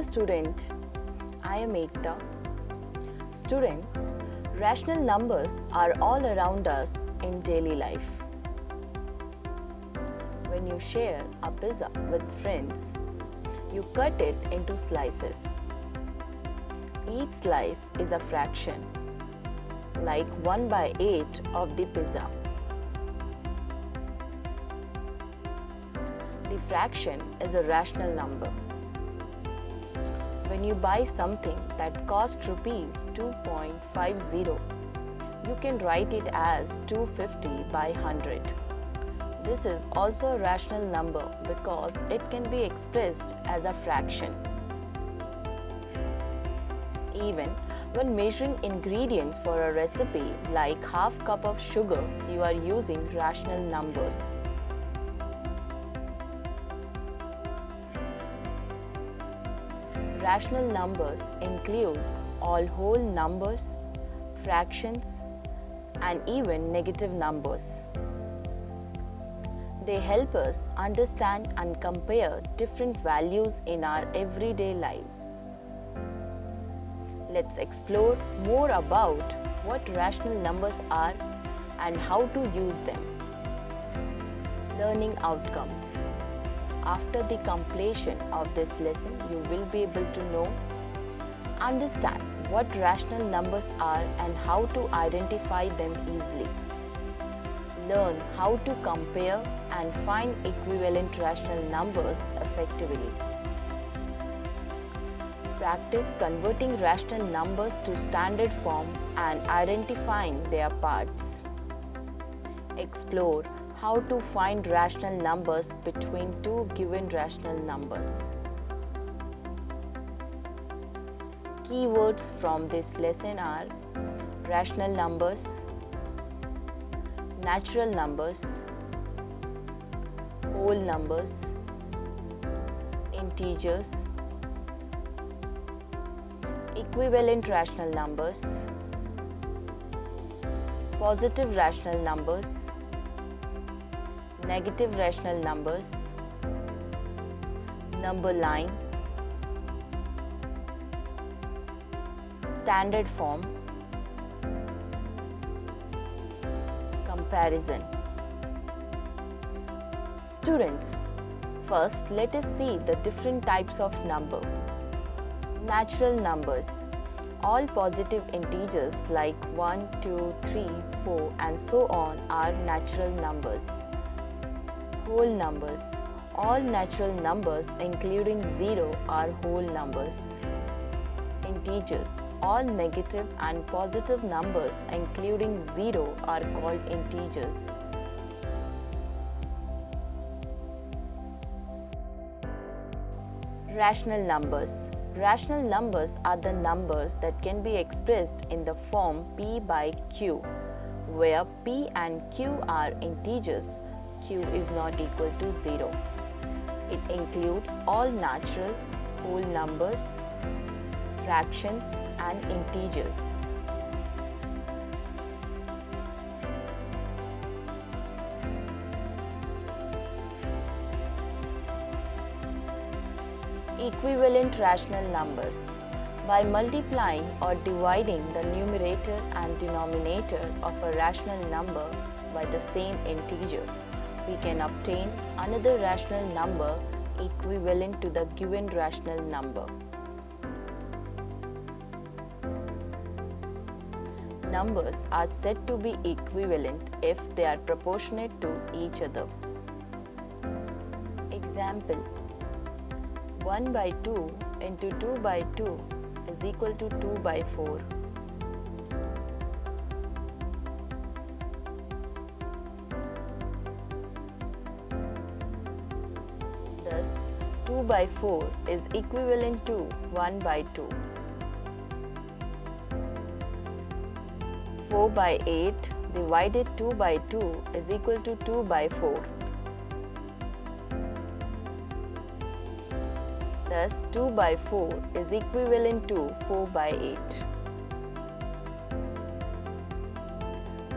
Dear student, I am Ekta. Student, rational numbers are all around us in daily life. When you share a pizza with friends, you cut it into slices. Each slice is a fraction, like 1/8 of the pizza. The fraction is a rational number. When you buy something that costs rupees 2.50, you can write it as 250 by 100. This is also a rational number because it can be expressed as a fraction. Even when measuring ingredients for a recipe like half cup of sugar, you are using rational numbers. Rational numbers include all whole numbers, fractions, and even negative numbers. They help us understand and compare different values in our everyday lives. Let's explore more about what rational numbers are and how to use them. Learning outcomes. After the completion of this lesson, you will be able to know, understand what rational numbers are and how to identify them easily. Learn how to compare and find equivalent rational numbers effectively. Practice converting rational numbers to standard form and identifying their parts. Explore how to find rational numbers between two given rational numbers. Keywords from this lesson are rational numbers, natural numbers, whole numbers, integers, equivalent rational numbers, positive rational numbers, negative rational numbers, number line, standard form, comparison. Students, first let us see the different types of number. Natural numbers. All positive integers like 1, 2, 3, 4 and so on are natural numbers. Whole numbers. All natural numbers including 0 are whole numbers. Integers. All negative and positive numbers including 0 are called integers. Rational numbers. Rational numbers are the numbers that can be expressed in the form P by Q, where P and Q are integers. Q is not equal to 0. It includes all natural, whole numbers, fractions and integers. Equivalent rational numbers. By multiplying or dividing the numerator and denominator of a rational number by the same integer, we can obtain another rational number equivalent to the given rational number. Numbers are said to be equivalent if they are proportionate to each other. Example: 1/2 into 2/2 is equal to 2/4. Thus, 2/4 is equivalent to 1/2. 4/8 divided 2/2 is equal to 2/4. Thus, 2/4 is equivalent to 4/8.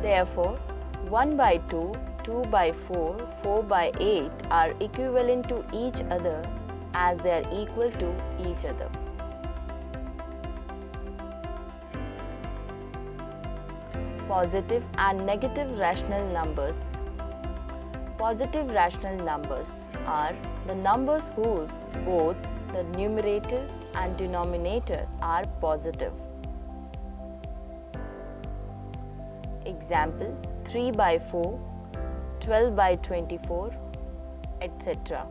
Therefore, 1/2, 2/4, 4/8 are equivalent to each other as they are equal to each other. Positive and negative rational numbers. Positive rational numbers are the numbers whose both the numerator and denominator are positive. Example: 3 by 4, 12 by 24, etc.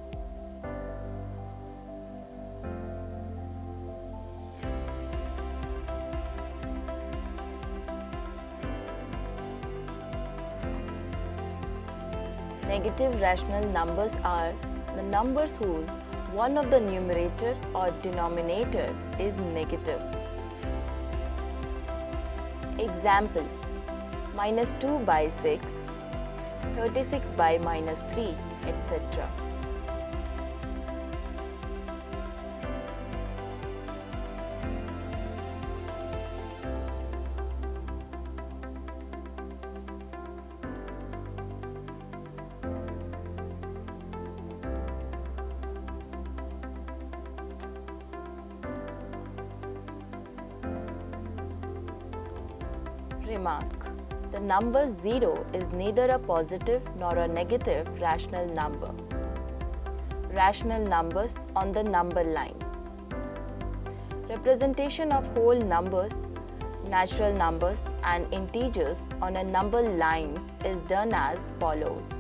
Negative rational numbers are the numbers whose one of the numerator or denominator is negative. Example: -2 by 6, 36 by -3, etc. Remark: the number 0 is neither a positive nor a negative rational number. Rational numbers on the number line. Representation of whole numbers, natural numbers and integers on a number lines is done as follows.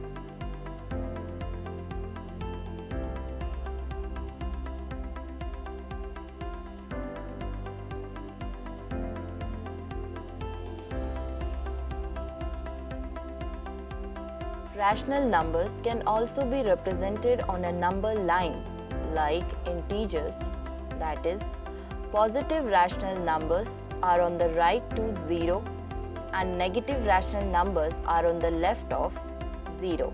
Rational numbers can also be represented on a number line like integers, that is, positive rational numbers are on the right to 0 and negative rational numbers are on the left of 0.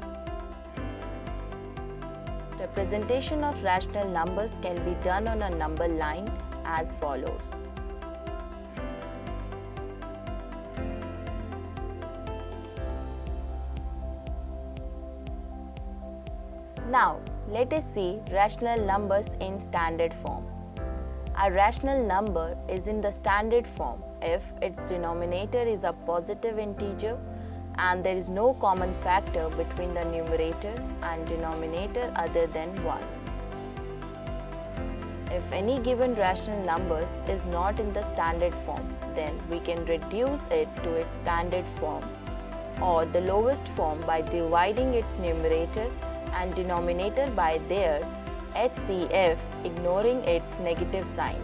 Representation of rational numbers can be done on a number line as follows. Now, let us see rational numbers in standard form. A rational number is in the standard form if its denominator is a positive integer and there is no common factor between the numerator and denominator other than 1. If any given rational numbers is not in the standard form, then we can reduce it to its standard form or the lowest form by dividing its numerator and denominator by their HCF, ignoring its negative sign.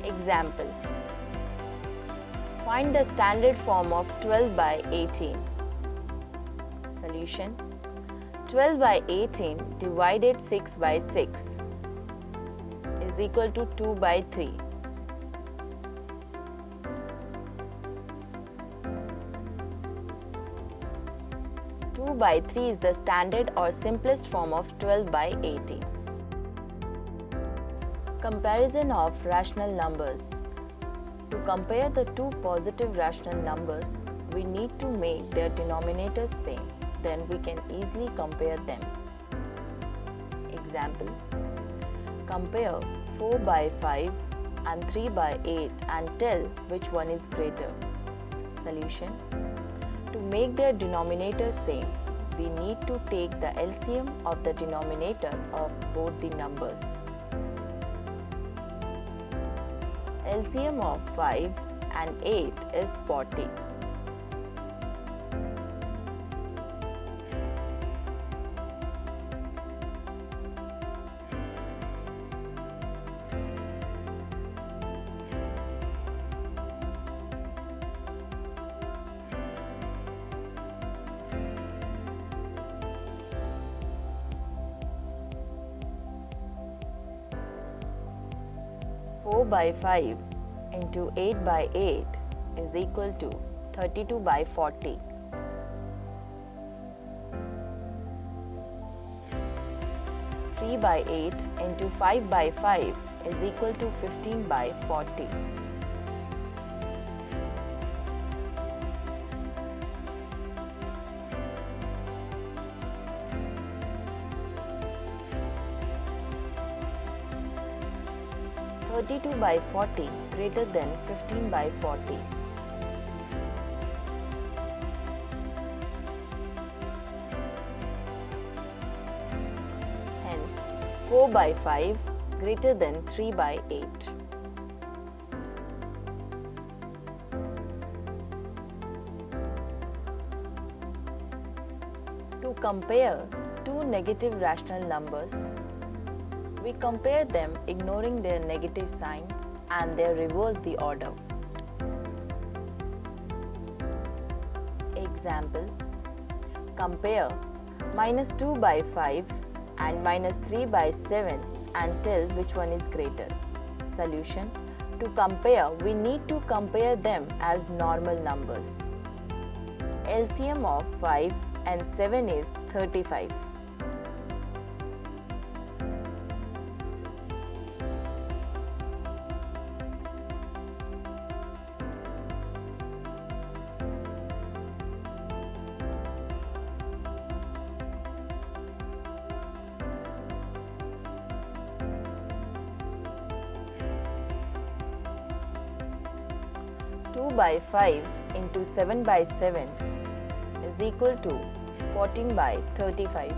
Example: find the standard form of 12 by 18. Solution: 12 by 18 divided 6 by 6 is equal to 2 by 3. 2 by 3 is the standard or simplest form of 12 by 18. Comparison of rational numbers. To compare the two positive rational numbers, we need to make their denominators same. Then we can easily compare them. Example: compare 4 by 5 and 3 by 8 and tell which one is greater. Solution: to make their denominators same, we need to take the LCM of the denominator of both the numbers. LCM of 5 and 8 is 40. Four by 5 into 8 by 8 is equal to 32 by 40. 3 by 8 into 5 by 5 is equal to 15 by 40. 32 by 40 greater than 15 by 40. Hence, 4 by 5 greater than 3 by 8. To compare two negative rational numbers, we compare them ignoring their negative signs and then reverse the order. Example, compare minus 2 by 5 and minus 3 by 7 and tell which one is greater. Solution, to compare, we need to compare them as normal numbers. LCM of 5 and 7 is 35. Two by 5 into 7 by 7 is equal to 14 by 35.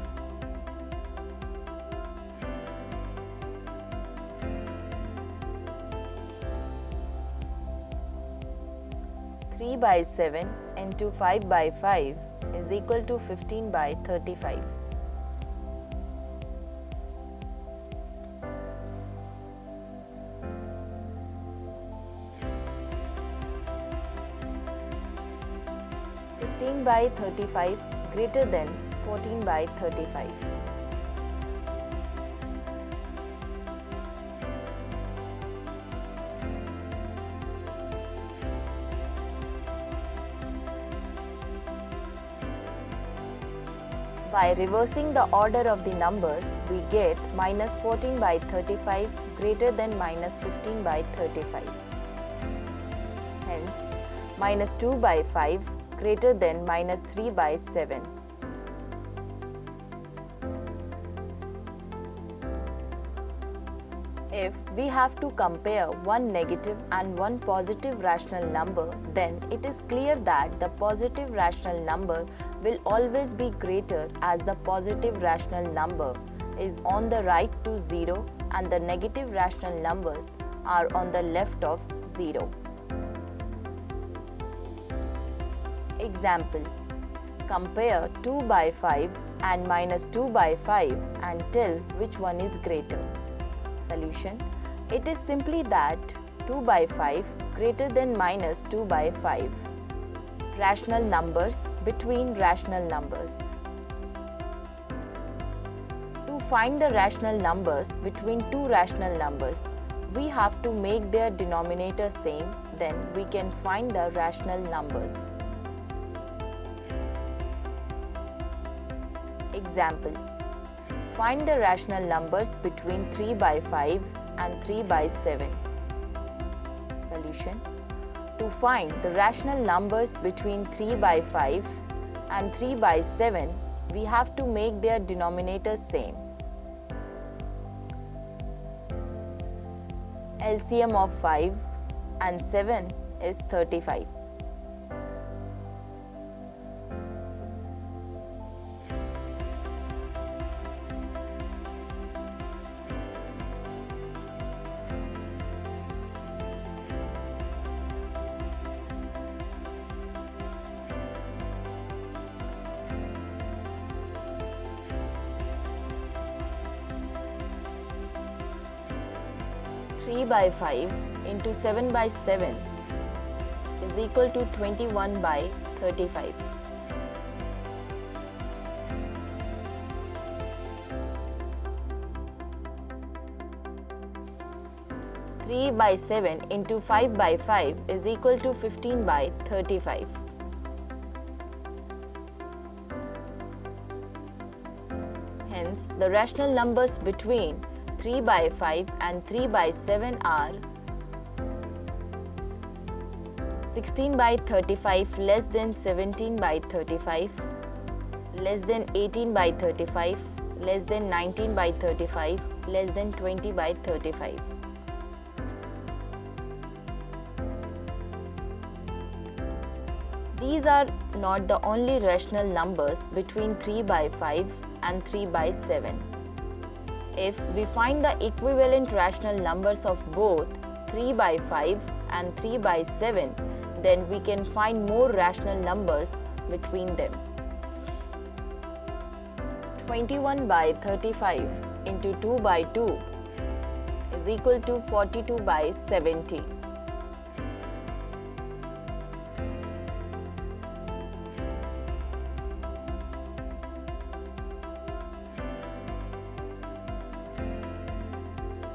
3 by 7 into 5 by 5 is equal to 15 by 35. By 35 greater than 14 by 35. By reversing the order of the numbers, we get minus 14 by 35 greater than minus 15 by 35. Hence, minus 2 by 5 greater than minus 3 by 7. If we have to compare one negative and one positive rational number, then it is clear that the positive rational number will always be greater as the positive rational number is on the right to 0 and the negative rational numbers are on the left of 0. Example, compare 2 by 5 and minus 2 by 5 and tell which one is greater. Solution, it is simply that 2 by 5 greater than minus 2 by 5. Rational numbers between rational numbers. To find the rational numbers between two rational numbers, we have to make their denominator same, then we can find the rational numbers. Example, find the rational numbers between 3 by 5 and 3 by 7. Solution, to find the rational numbers between 3 by 5 and 3 by 7, we have to make their denominators same. LCM of 5 and 7 is 35. Three by 5 into 7 by 7 is equal to 21 by 35. 3 by 7 into 5 by 5 is equal to 15 by 35. Hence, the rational numbers between 3 by 5 and 3 by 7 are 16 by 35 less than 17 by 35, less than 18 by 35, less than 19 by 35, less than 20 by 35. These are not the only rational numbers between 3 by 5 and 3 by 7. If we find the equivalent rational numbers of both 3 by 5 and 3 by 7, then we can find more rational numbers between them. 21 by 35 into 2 by 2 is equal to 42 by 70.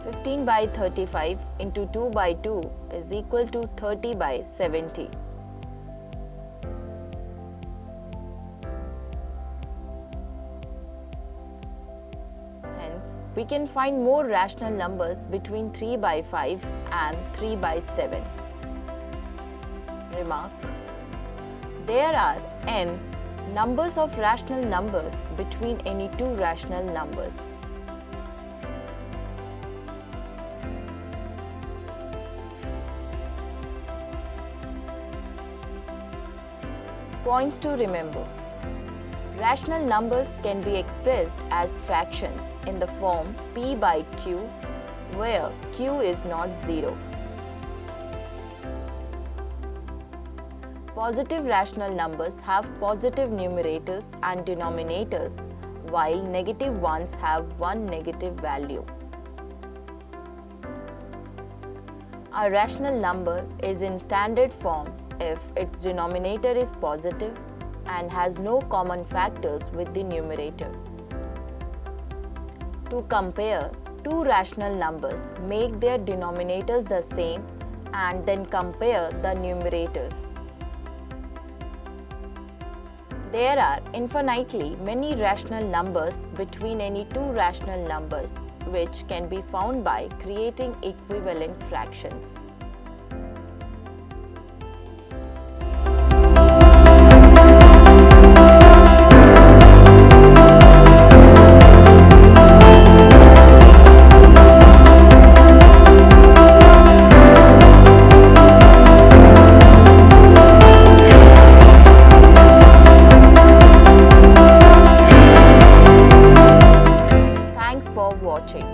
15 by 35 into 2 by 2 is equal to 30 by 70. Hence, we can find more rational numbers between 3 by 5 and 3 by 7. Remark: there are n numbers of rational numbers between any two rational numbers. Points to remember: rational numbers can be expressed as fractions in the form p by q, where q is not 0. Positive rational numbers have positive numerators and denominators, while negative ones have one negative value. A rational number is in standard form if its denominator is positive and has no common factors with the numerator. To compare two rational numbers, make their denominators the same and then compare the numerators. There are infinitely many rational numbers between any two rational numbers, which can be found by creating equivalent fractions. Thanks for watching.